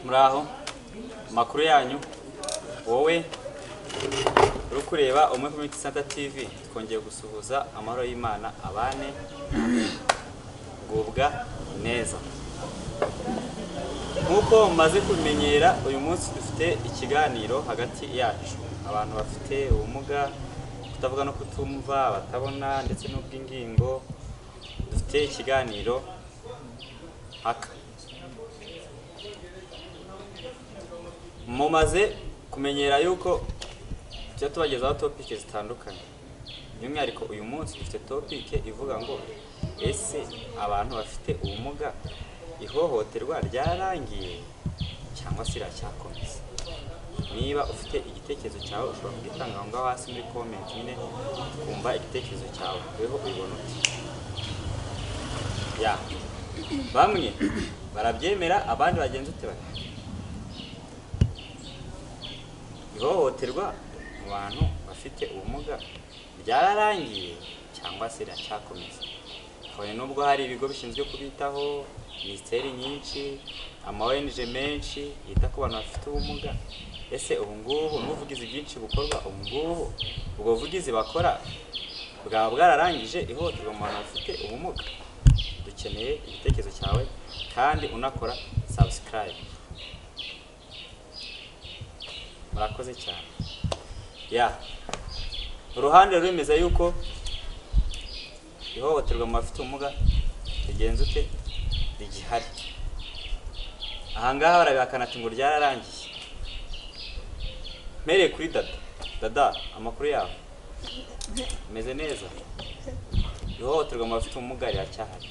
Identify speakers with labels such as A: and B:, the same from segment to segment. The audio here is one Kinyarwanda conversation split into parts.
A: muraho makuru yanyu wowe uri kureba Umwe Community Center TV twongeye gusuhuza amahoro y'Imana abane gubwa neza nkuko maze kumenyera uyu munsi dufite ikiganiro hagati yacu abantu bafite ubumuga kutavuga no kutumva batabona ndetse n'ubwingingo dufite ikiganiro haka mumaze kumenyera yuko cyo tubagezaho topic zitandukanye by'umwihariko uyu munsi dufite topic ivuga ngo ese abantu bafite ubumuga ihohoterwa ryarangiye cyangwa se iracyakomeza. Niba ufite igitekerezo cyawe ushobora kugitanga aho ngaho hasi muri comment nyine kumva igitekerezo cyawe weho ubibona uti ya bamwe barabyemera abandi bagenzi ute bati ihohoterwa mu bantu bafite ubumuga ryararangiye cyangwa se iracyakomeza. Kabone nubwo hari ibigo bishinzwe kubitaho ministeri nyinshi ama-ONG menshi yita ku bantu bafite ubumuga, ese ubu ngubu n'ubuvugizi bwinshi bukorwa ubu ngubu ubwo buvugizi bakora bwaba bwararangije ihohoterwa mu bantu bafite ubumuga? Dukeneye igitekerezo cyawe kandi unakora subscribe. Murakoze cyane. Ya uruhande rwemeza yuko ihohoterwa mu bafite ubumuga rigenze ute rigihari. Ahangaha barabihakana ati ngo ryararangiye. Mereye kuri dada amakuru yawe meze neza. Ihohoterwa mu bafite ubumuga riracyahari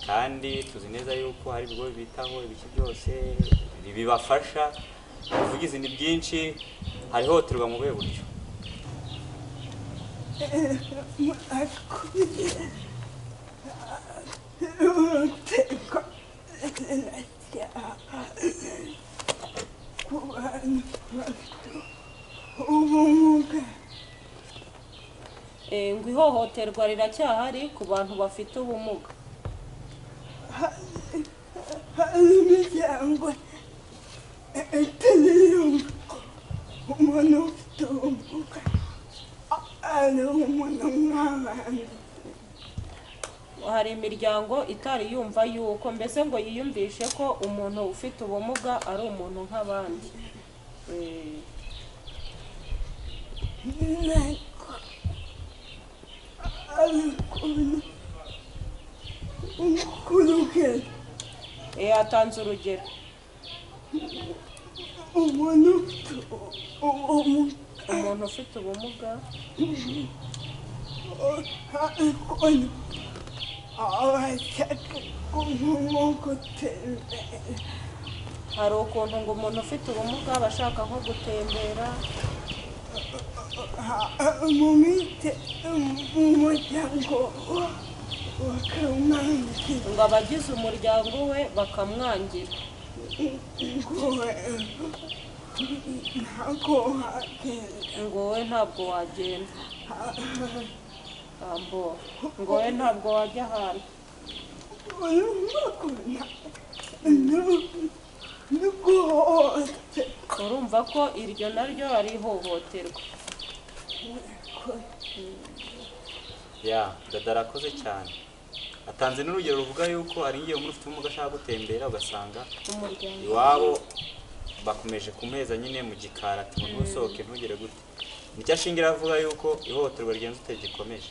A: kandi tuzi neza yuko hari ibigo bitaho ibiki byose bibafasha. Ubuvugizi ni byinshi, hari ihohoterwa mu buhe buryo?
B: Ngo ihohoterwa riracyahari ku bantu bafite ubumuga.
C: Imiryango umuntu ufite ubumuga ari umuntu nk'abandi.
B: Hari imiryango itari yumva yuko mbese ngo yiyumvishe ko umuntu ufite ubumuga ari umuntu nk'abandi. Atanze urugero.
C: Umuntu
B: ufite ubumuga hari ukuntu ngo umuntu ufite ubumuga bashaka nko gutembera
C: mu muryango bakamwangira,
B: ngo abagize umuryango we bakamwangira. Ngo we ntabwo wagenda. Ngo we ntabwo wajya ahantu. Urumva ko iryo naryo ari ihohoterwa.
A: Ya dada arakoze cyane. Atanze n'urugero ruvuga yuko ari ngiye umuntu ufite ubumuga ashaka gutembera ugasanga iwabo bakomeje kumeza nyine mu gikara ati ntusohoke ntugere gute. Nicyo ashingira avuga yuko ihohoterwa rigenze ute gikomeje.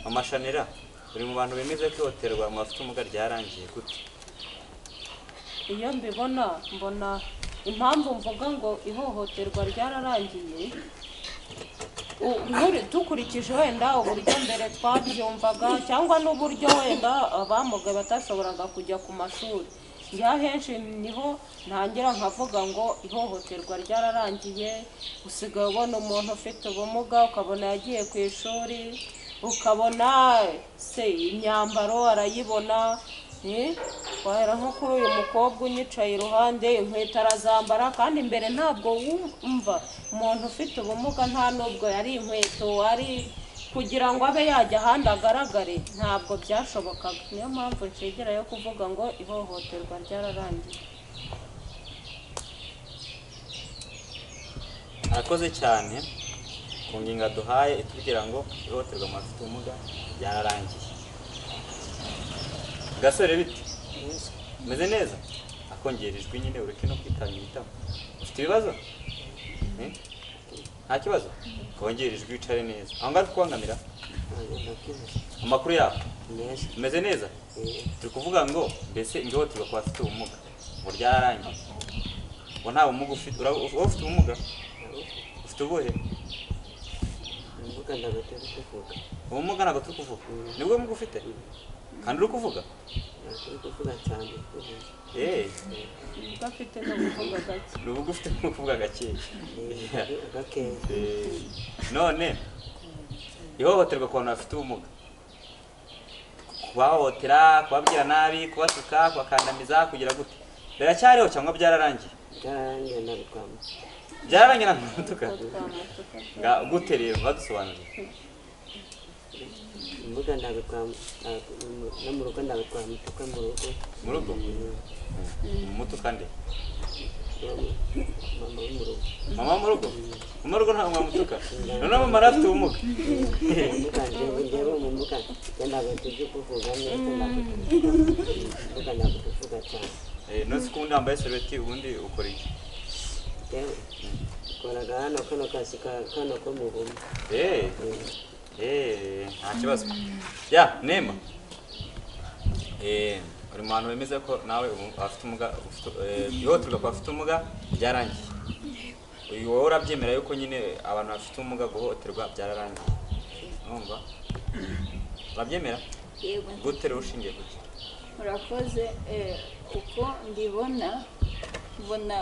A: Amashanera uri mu bantu bemeza ko ihohoterwa mu bafite ubumuga ryarangiye gute?
B: Iyo mbona impamvu mvuga ngo ihohoterwa ryararangiye dukurikije wenda uburyo mbere twabyumvaga cyangwa n'uburyo wenda abamugaye batashoboraga kujya ku mashuri. Ya henshi niho ntangira nkavuga ngo ihohoterwa ryararangiye. Usigaye ubona umuntu ufite ubumuga ukabona yagiye ku ishuri, ukabona se imyambaro arayibona. Wahera nko kuri uyu mukobwa unyicaye iruhande inkweto arazambara kandi imbere ntabwo wumva umuntu ufite ubumuga nta nubwo yari inkweto ari kugira ngo abe yajya ahandi agaragare ntabwo byashobokaga. Niyo mpamvu nshegera yo kuvuga ngo ihohoterwa ryararangiye.
A: arakoze cyane ku ngingo duhaye itubwira ngo ihohoterwa mu bafite ubumuga byararangiye. Gasore bite? Meze neza? Akongera ijwi nyine ureke no kwitanga ibitabo. Ufite ibibazo? Nta kibazo? Kongera ijwi wicare neza. Aho ngaho kubangamira? Amakuru yawe? Meze neza? Turi kuvuga ngo mbese ihohoterwa ku bafite ubumuga ngo ryararangiye. Ngo nta bumuga ufite, ufite ubumuga? Ufite ubuhe? Ubumuga ntabwo turi kuvuga. Nibwo bumuga ufite? Kandi uri kuvuga?
D: Uri kuvuga cyane.
B: Gafite no kuvuga gake.
A: Urubuga ufite no kuvuga gake.
D: Gake.
A: None ihohoterwa ku bantu bafite ubumuga, kubahohotera, kubabwira nabi, kubatuka, kubakandamiza, kugira gute, biracyariho cyangwa byararangiye?
D: Byararangiye nabikwamu.
A: Byararangiye namutuka? Nga gute rero badusobanurire?
D: Imbuga ndabikwamu, no mu rugo ndabikwamu, tuka mu rugo.
A: Mu rugo? Umutuka nde?
D: Mama wo mu rugo.
A: Mama mu rugo? Mu rugo ntabwo mwamutuka? None mama arafite ubumuga?
D: Njyewe mu mbuga ntabwo tujya kuvuga neza, imbuga ntabwo tuvuga cyane.
A: Nose ko ubundi wambaye seriveti ubundi ukora iki?
D: Koraga hano kano kazi kano ko mu bumwe.
A: Nta kibazo. Ya, Nema. Uri mu bantu bemeza ko nawe afite ubumuga, ihohoterwa ku bafite ubumuga byarangiye. Wowe urabyemera yuko nyine abantu bafite ubumuga guhohoterwa byararangiye? Urumva? Urabyemera?
E: Yego.
A: Gute rero ushingiye kuki?
E: Murakoze, uko mbona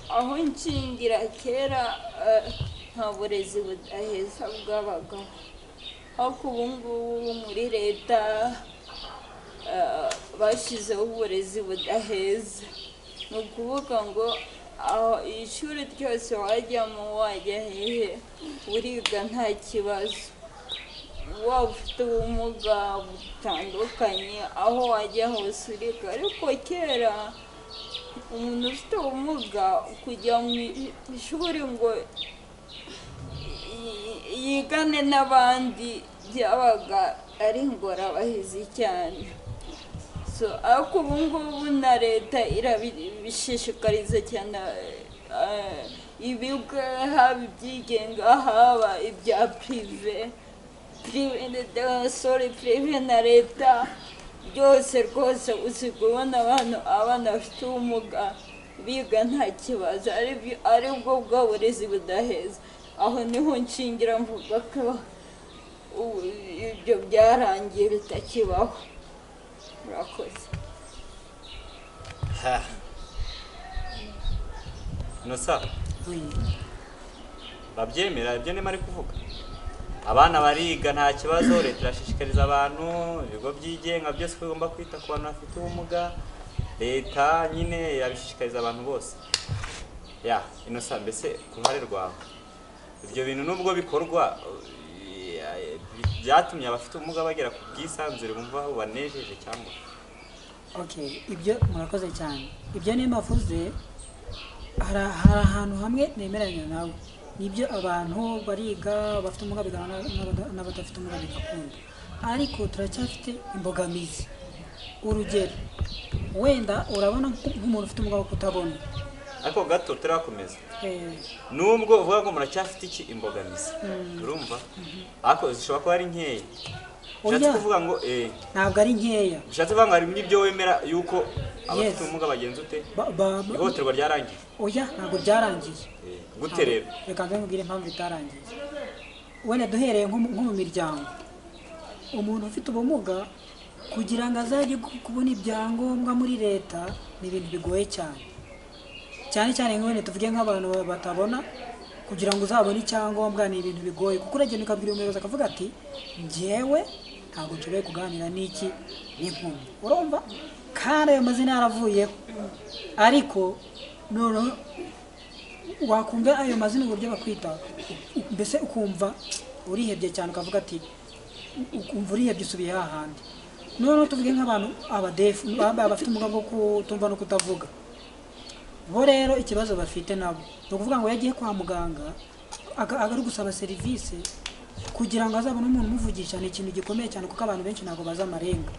E: aho nshingira kera nta burezi budaheza bwabagaho, ariko ubu ngubu muri leta bashyizeho uburezi budaheza. Ni ukuvuga ngo ishuri ryose wajyamo wajya hehe uriga nta kibazo, waba ufite ubumuga butandukanye aho wajya hose uriga. Ariko kera umuntu ufite ubumuga kujya mu ishuri ngo yigane n'abandi byabaga ari ingorabahizi cyane. Ariko ubu ngubu na leta irabishishikariza cyane, ibigo haba ibyigenga haba ibya pirive na leta, byose rwose uzi kubona abana bafite ubumuga biga nta kibazo, ari bwo bwa burezi budaheza. Aho niho nshingira mvuga ko ibyo byarangiye bitakibaho. Murakoze.
A: Nosa, babyemera ibyo Nema ari kuvuga? Abana bariga nta kibazo, leta irashishikariza abantu, ibigo byigenga byose ko bigomba kwita ku bantu bafite ubumuga, leta nyine irabishishikariza abantu bose. Ya, Inosa, mbese ku ruhare rwawe ibyo bintu nubwo bikorwa byatumye abafite ubumuga bagera ku bwisanzure bumva banejeje cyangwa?
F: Ibyo murakoze cyane. Ibyo Nema avuze hari ahantu hamwe nemeranya nawe. Nibyo abantu bariga, bafite ubumuga bigana n'abadafite ubumuga bigakunda, ariko turacyafite imbogamizi. Urugero, wenda urabona nk'umuntu ufite ubumuga bwo kutabona,
A: ariko gato turakomeza. Nubwo uvuga ko muracyafite iki imbogamizi, urumva? Ariko zishobora kuba ari nkeya. Ushatse kuvuga ngo
F: ntabwo ari nkeya.
A: Ushatse kuvuga ngo hari n'ibyo wemera yuko abafite ubumuga bagenzi ute ihohoterwa ryarangiye?
F: Oya, ntabwo ryarangiye.
A: Gute rero?
F: Reka mbwire impamvu itarangiye. Wenda duhereye nko mu miryango, umuntu ufite ubumuga kugira ngo azajye kubona ibyangombwa muri leta ni ibintu bigoye cyane. Cyane cyane nk'ubu tuvuge nk'abantu batabona, kugira ngo uzabone icyangombwa ni ibintu bigoye, kuko uragenda ukabwira umuyobozi akavuga ati njyewe ntabwo nshoboye kuganira n'iki n'inkumi, urumva? Kandi ayo mazina yaravuyeho, ariko noneho wakumva ayo mazina uburyo bakwita, mbese ukumva urihebye cyane, ukavuga ati ukumva urihebye usubiye hahandi. Noneho tuvuge nk'abantu abadefu bafite ubumuga bwo kutumva no kutavuga, bo rero ikibazo bafite nabo ni ukuvuga ngo yagiye kwa muganga ari gusaba serivisi kugira ngo azabone umuntu umuvugisha ni ikintu gikomeye cyane kuko abantu benshi ntabwo bazi amarenga.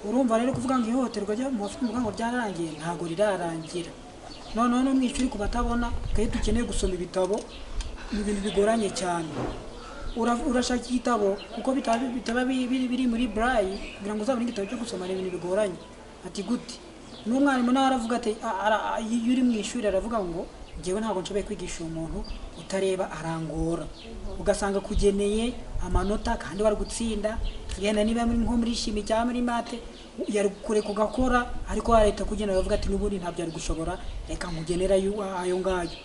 F: Urumva rero kuvuga ngo ihohoterwa ryo mu bafite umuga ngo ryararangiye ntabwo rirarangira. Noneho no mwicuri ku batabona kandi dukeneye gusoma ibitabo ni ibintu bigoranye cyane. Urashaka igitabo kuko bitaba biri muri braille kugira ngo uzabone igitabo cyo gusoma ni ibintu bigoranye. Ati gute n'umwarimu nawe aravuga ati yuri mu ishuri aravuga ngo ngewe ntabwo nshoboye kwigisha umuntu utareba arangora, ugasanga kugeneye amanota kandi wari gutsinda yenda niba nko muri shimi cyangwa muri mate yari kure kugakora ariko leta kugenda bavuga ati n'ubundi ntabyo ari gushobora reka nkugenera ayo ngayo.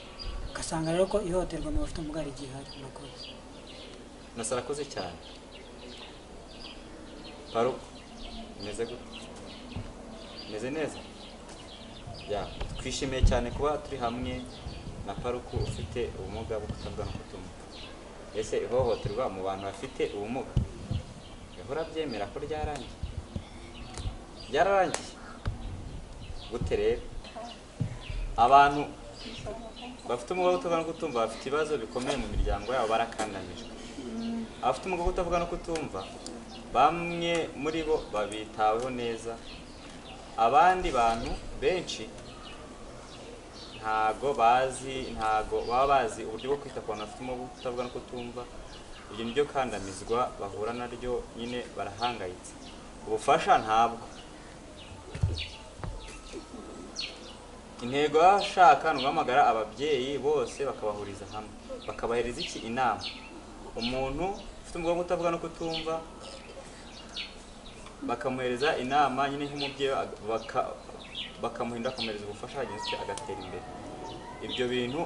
F: Ugasanga rero ko ihohoterwa mu bafite umugari gihari. Nakoze
A: nasarakoze cyane Paru meze gute meze neza ya twishimiye cyane kuba turi hamwe na Paruku ufite ubumuga bwo kutavuga no kutumva. Ese ihohoterwa mu bantu bafite ubumuga ihora byemera ko ryararangiye gute rero? Abantu bafite ubumuga bwo kutavuga no kutumva bafite ibibazo bikomeye mu miryango yabo, barakandamijwe. Abafite ubumuga bwo kutavuga no kutumva bamwe muri bo babitaweho neza, abandi bantu benshi ntago baba bazi uburyo bwo kwita ku bantu bafite ubumuga bwo kutavuga no kutumva. Ibyo nibyo kandamizwa bahura naryo, nyine barahangayitse, ubufasha ntabwo. Intego y'abashaka ni uguhamagara ababyeyi bose bakabahuriza hamwe, bakabahereza inama. Umuntu ufite ubumuga bwo kutavuga no kutumva bakamuhereza inama nyine nk'umubyeyi, bakamuhinda bakamuhereza ubufasha agenzi agatera imbere. Ibyo bintu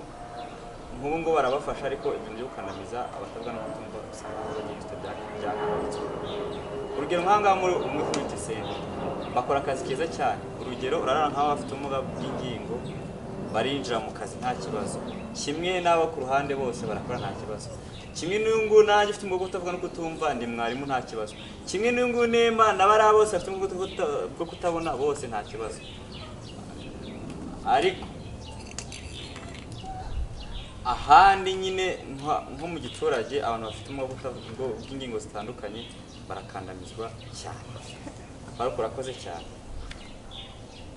A: nk'ubu ngo barabafasha, ariko ibintu byo gukandamiza abatavuga no kutumva usanga abagenzi byakagarutswe. Urugero nk'ahangaha muri community center bakora akazi keza cyane. Urugero urarana nk'abo bafite ubumuga bw'ingingo barinjira mu kazi nta kibazo, kimwe n'abo ku ruhande bose barakora nta kibazo, kimwe n'uyu nanjye ufite ubumuga bwo kutavuga no kutumva ndi mwarimu nta kibazo, kimwe n'uyu Nema n'abari bose bafite ubumuga bwo kutabona bose nta kibazo. Ariko ahandi nyine nko mu giturage abantu bafite ubumuga bw'ingingo zitandukanye barakandamizwa cyane. Ariko urakoze cyane,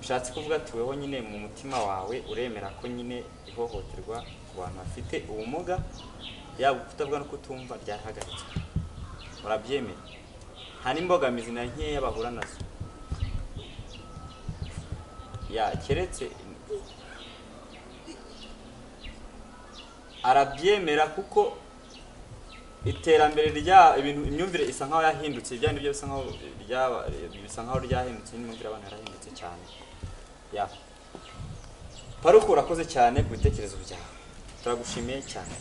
A: bishatse kuvuga ati weho nyine mu mutima wawe uremera ko nyine ihohoterwa ku bantu bafite ubumuga yaba kutavuga no kutumva ryahagaritswe, urabyemera nta n'imbogamizi na nkeya bahura nazo. Keretse arabyemera kuko iterambere imyumvire isa nkaho yahindutse, ibyo nibyo bisa nkaho ryahindutse, n'imyumvire abantu yarahindutse cyane. Paruku urakoze cyane ku bitekerezo byawe, turagushimiye cyane.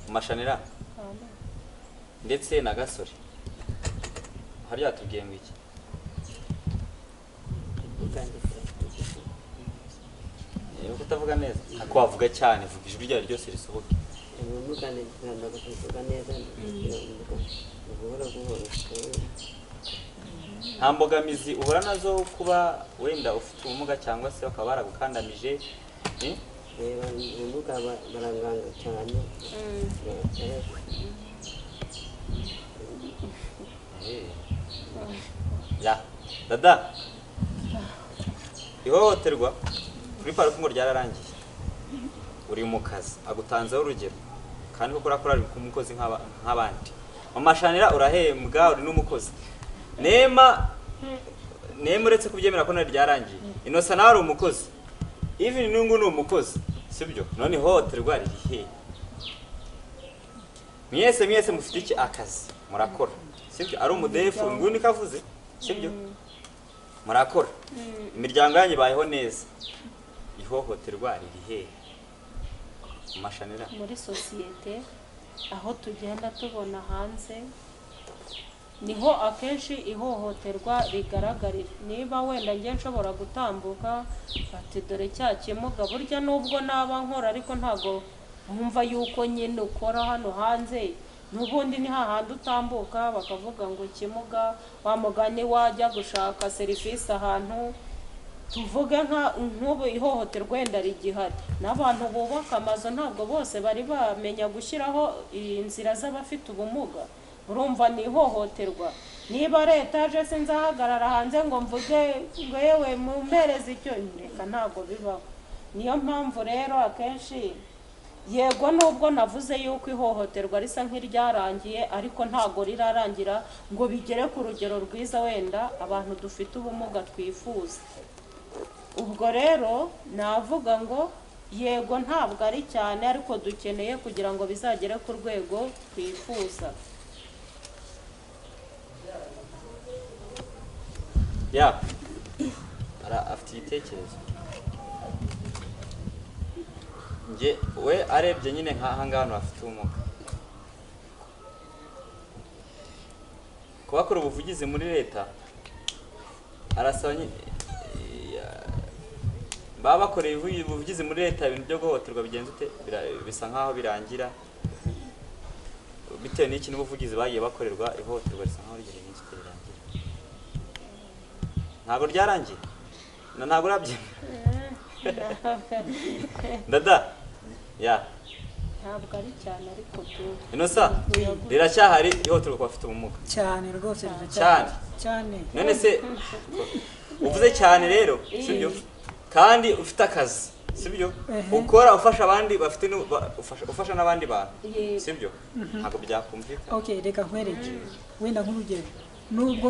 A: Mashanira ndetse na Gasore hari yatubwiye ngo iki? Kutavuga neza ako wavuga cyane, vuga ijwi ryawe ryose risohoke. Nta mbogamizi uhura nazo kuba wenda ufite ubumuga cyangwa se bakaba baragukandamije?
D: Ubumuga baranganga cyane.
A: Dada, ihohoterwa kuri Paruku ngo ryararangiye, uri mu kazi agutanzeho urugero kandi koko urakora ari umukozi nk'abandi. Mashanira urahembwa, uri n'umukozi. Nema uretse kubyemera ko nari ryarangiye, Innocent nawe ari umukozi, even n'ungu ni umukozi, sibyo? None ihohoterwa riri he? Mwese mufite iki? Akazi murakora, sibyo? Ari umudefu nguni kavuze, sibyo? Murakora, imiryango yanyu bayeho neza, ihohoterwa riri he? Mashanira
B: muri sosiyete aho tugenda tubona hanze niho akenshi ihohoterwa rigaragarira. Niba wenda ngiye nshobora gutambuka bati dore cya kimuga, burya nubwo naba nkora ariko ntago nkumva yuko nyine ukora hano hanze, n'ubundi ni hahandi utambuka bakavuga ngo kimuga, wa mugani wajya gushaka serivisi ahantu tuvuge nk'ubu ihohoterwa wenda rigihari n'abantu bubaka amazu ntabwo bose bari bamenya gushyiraho inzira z'abafite ubumuga, urumva ni ihohoterwa. Niba leta aje sinzahagarara hanze ngo mvuge ngo yewe mumpereze icyo, reka ntabwo bibaho. Niyo mpamvu rero akenshi yego nubwo navuze yuko ihohoterwa risa nk'iryarangiye ariko ntabwo rirarangira ngo bigere ku rugero rwiza wenda abantu dufite ubumuga twifuza. Ubwo rero navuga ngo yego ntabwo ari cyane ariko dukeneye kugira ngo bizagere ku rwego twifuza.
A: ya afite igitekerezo nge we arebye nyine nk'aha ngaha hantu hafite ubumuga kubakora ubuvugizi muri leta arasaba baba bakoreye ubuvugizi muri leta ibintu byo guhohoterwa bigenze ute bisa nk'aho birangira bitewe n'iki n'ubuvugizi bagiye bakorerwa ihohoterwa risa nk'aho rigera iminsi rirangira ntabwo ryarangiye ntabwo urabyemera dada ya
B: ntabwo ari cyane ariko
A: inosa riracyahari ihohoterwa ku bafite ubumuga
F: cyane rwose
A: cyane
F: cyane.
A: none se uvuze cyane rero sibyo kandi ufite akazi sibyo ukora ufasha abandi bafite ufasha n'abandi bantu sibyo ntabwo byakumvikana.
F: Okay, reka nkwereke wenda nk'urugero nubwo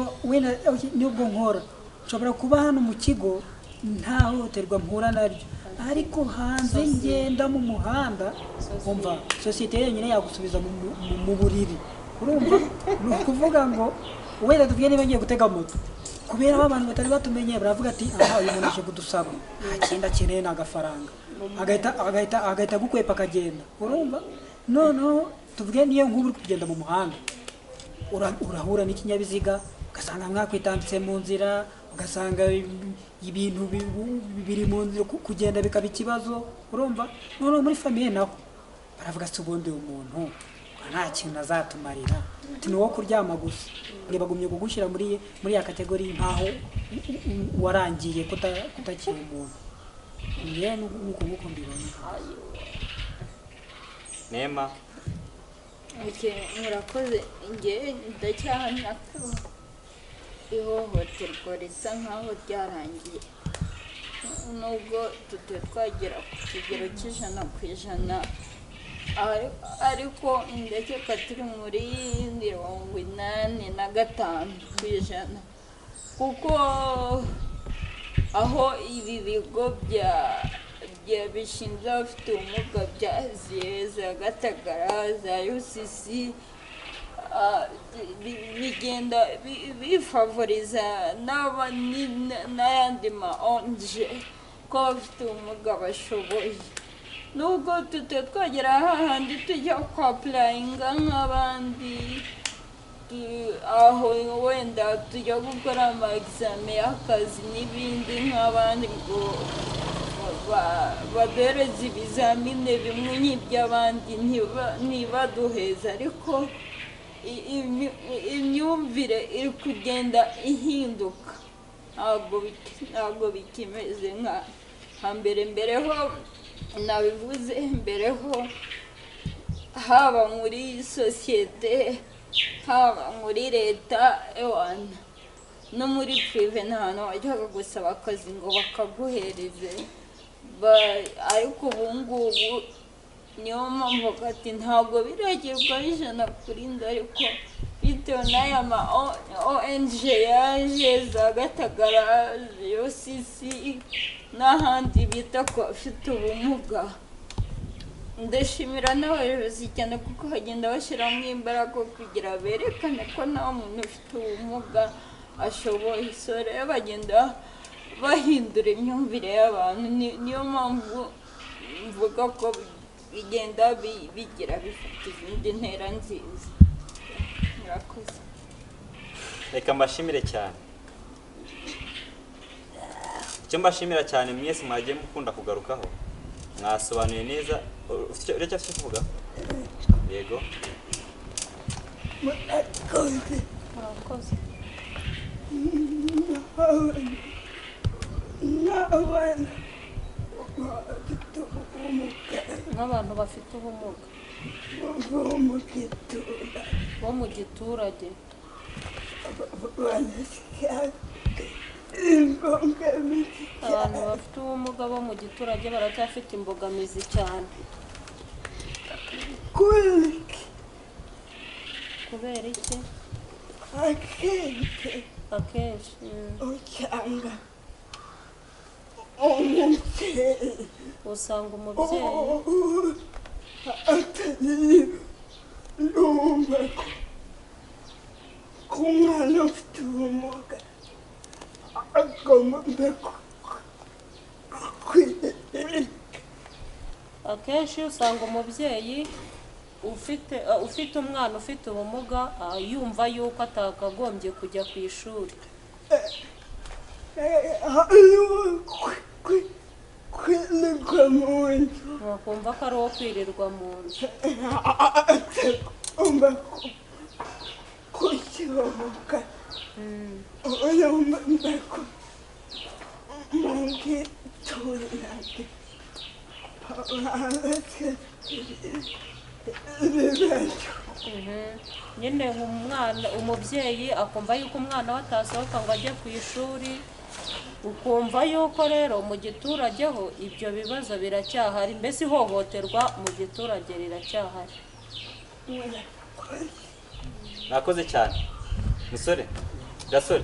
F: nkora nshobora kuba hano mu kigo nta hohoterwa mpura naryo ariko hanze ngenda mu muhanda umva sosiyete yenyine yagusubiza mu buriri, urumva ni ukuvuga ngo wenda tuvuge niba ngiye gutega moto kubera abantu batari batumenye baravuga ati aha uyu muntu aje kudusaba nta kindi akeneye ni agafaranga agahita gukwepa akagenda, urumva noneho tuvuge niyo nk'ubu uri kugenda mu muhanda urahura n'ikinyabiziga ugasanga mwakwitambitse mu nzira ugasanga ibintu biri mu nzira kugenda bikaba ikibazo, urumva noneho muri famiye naho baravuga ati ubundi umuntu nta kintu azatumarira ati ni uwo kuryama gusa bagumye kugushyira muri ya kategori nkaho warangiye kutakiri umuntu. Njyewe nuko mbibona.
A: Nema
E: murakoze njye ndacyahamya ko ihohoterwa risa nkaho ryarangiye nubwo twagera ku kigero cy'100%, ariko ndakeka turi muri 85%, kuko aho ibi bigo bishinzwe abafite ubumuga bya za Gatagara za UCC bigenda bifavoriza n'ayandi ma ONG ko abafite ubumuga bashoboye, nubwo twagera hahandi tujya kwapurayinga nk'abandi aho wenda tujya gukora ama examen y'akazi n'ibindi nk'abandi ngo baduhereze ibizamini bimwe nk'iby'abandi ntibaduheze, ariko imyumvire iri kugenda ihinduka ntabwo bikimeze nka mbere. Mbereho nabivuze mbereho haba muri sosiyete haba muri leta no muri prive nta hantu wajyaga gusaba akazi ngo bakaguhereze, ariko ubu ngubu niyo mpamvu ati ntabwo biragerwa 100%, ariko bitewe n'aya ma ONG yaje za Gatagara UCC n'ahandi bita ko afite ubumuga, ndashimira n'abayobozi cyane kuko hagenda bashyiramo imbaraga kugira berekane ko nta muntu ufite ubumuga ashoboye. So rero bagenda bahindura imyumvire y'abantu, niyo mpamvu mvuga ko bigenda bigira bifite izindi ntera nziza. Murakoze.
A: Reka mbashimire cyane. Icyo mbashimira cyane mwese mwagiye mukunda kugarukaho mwasobanuye neza. Uracyafite kuvuga? Yego.
B: murakoze.
C: n'abana bafite ubumuga
B: nk'abantu bafite ubumuga
C: bo mu giturage
B: bo mu giturage
C: barasya imbogamizi
B: abantu bafite ubumuga bo mu giturage baracyafite imbogamizi cyane
C: kurya
B: kubera iki
C: akenshi
B: akenshi
C: usanga umubyeyi
B: usanga umubyeyi
C: atari yumva ko umwana ufite ubumuga agomba kwireka.
B: akenshi usanga umubyeyi ufite umwana ufite ubumuga yumva yuko atakagombye kujya ku ishuri
C: kwirirwa mu nzu
B: bakumva ko ari uwo kwirirwa mu nzu
C: atagomba kukibabuka urumva ko mu giturage
B: nyine umubyeyi akumva yuko umwana we atasohoka ngo ajye ku ishuri ukumva yuko rero mu giturage ho ibyo bibazo biracyahari mbese ihohoterwa mu giturage riracyahari
A: mwakoze cyane musore gasore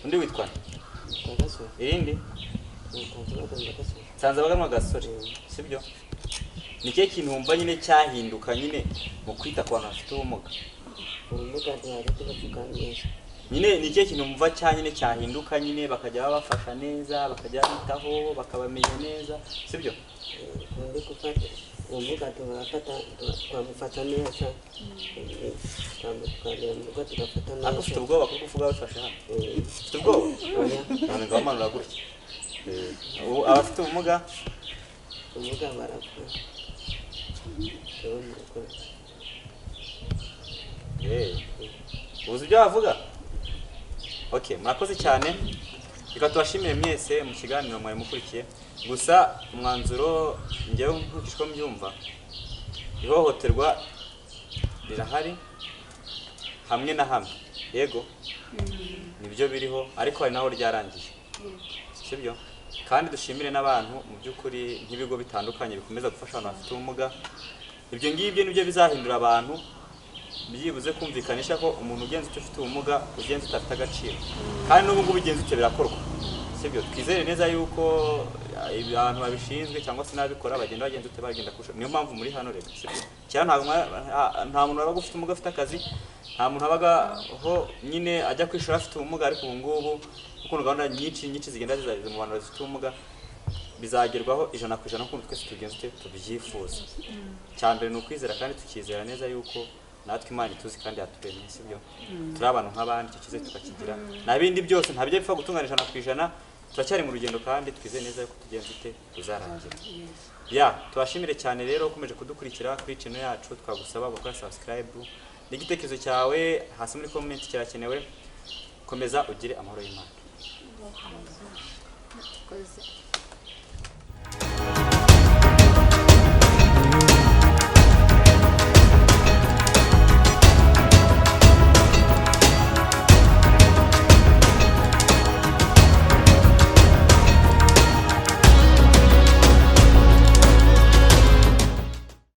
A: undi witwa irindi Nsanzabaganwa Gasore sibyo ni cyo kintu wumva nyine cyahinduka nyine mu kwita ku bantu bafite ubumuga nyine ni cyo kintu wumva nyine cyahinduka nyine bakajya babafasha neza bakajya bitaho bakabamenya neza sibyo
D: ubumuga twamufata neza tugafata neza
A: ariko ufite ubwoba kuko uvuga bafashe hano ufite ubwoba none ngamanura gutya abafite ubumuga
D: barakora
A: ubuze ibyo bavuga okay murakoze cyane reka tubashimire mwese mu kiganiro mwari mukurikiye gusa umwanzuro njyewe nkurikije uko mbyumva ihohoterwa rirahari hamwe na hamwe yego nibyo biriho ariko hari naho ryarangiye sibyo kandi dushimire n'abantu mu by'ukuri nk'ibigo bitandukanye bikomeza gufasha abantu bafite ubumuga ibyo ngibyo nibyo bizahindura abantu byibuze kumvikanisha ko umuntu ugenza icyo ufite ubumuga ugenza utafite agaciro kandi n'ubu ngubu ugenza icyo birakorwa sibyo twizere neza yuko abantu babishinzwe cyangwa se n'ababikora bagenda bagenza ute bagenda kurusha niyo mpamvu muri hano rero sibyo kera nta muntu wabaga ufite ubumuga afite akazi nta muntu wabagaho nyine ajya kwishura afite ubumuga ariko ubu ngubu kuko gahunda nyinshi zigenda zizageza mu bantu bafite ubumuga bizagerwaho 100% kuko twese tugenze tubyifuza cyambere ni ukwizera kandi tukizera neza yuko natwe Imana ituzi kandi yaturemye sibyo turi abantu nk'abandi tukize tukakigira nabindi byose nta bijya bipfa gutungana 100% turacyari mu rugendo kandi twizeye neza yuko tugenze ute tuzarangira tubashimire cyane rero ukomeje kudukurikira kuri channel yacu twagusaba gukora subscribe n'igitekerezo cyawe hasi muri comment kirakenewe komeza ugire amahoro y'Imana.